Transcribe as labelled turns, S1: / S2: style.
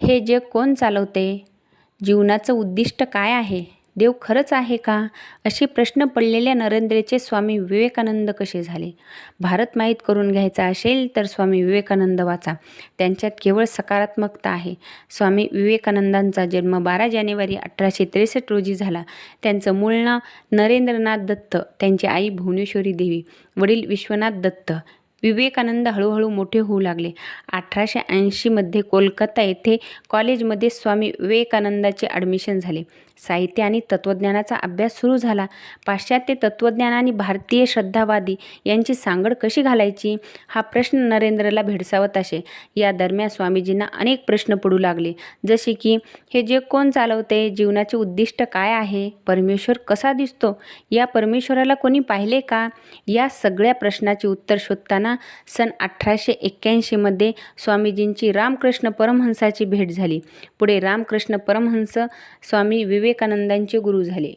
S1: हे जग कोण चालवते? जीवनाचं उद्दिष्ट काय आहे? देव खरंच आहे का? असे प्रश्न पडलेल्या नरेंद्रचे स्वामी विवेकानंद कसे झाले? भारत माहीत करून घ्यायचा असेल तर स्वामी विवेकानंद वाचा. त्यांच्यात केवळ सकारात्मकता आहे. स्वामी विवेकानंदांचा जन्म 12 जानेवारी 1863 रोजी झाला. त्यांचं मूळ नाव नरेंद्रनाथ दत्त, त्यांची आई भुवनेश्वरी देवी, वडील विश्वनाथ दत्त. विवेकानंद हळूहळू मोठे होऊ लागले. 1880 कोलकाता येथे कॉलेजमध्ये स्वामी विवेकानंदाचे ॲडमिशन झाले. साहित्य आणि तत्त्वज्ञानाचा अभ्यास सुरू झाला. पाश्चात्य तत्त्वज्ञान आणि भारतीय श्रद्धावादी यांची सांगड कशी घालायची, हा प्रश्न नरेंद्रला भेडसावत असे. या दरम्यान स्वामीजींना अनेक प्रश्न पडू लागले, जसे की हे जग कोण चालवते? जीवनाचे उद्दिष्ट काय आहे? परमेश्वर कसा दिसतो? या परमेश्वराला कोणी पाहिले का? या सगळ्या प्रश्नाची उत्तर शोधताना सन 1881 स्वामीजींची रामकृष्ण परमहंसाची भेट झाली. पुढे रामकृष्ण परमहंस स्वामी विवेकानंदांचे गुरु झाले.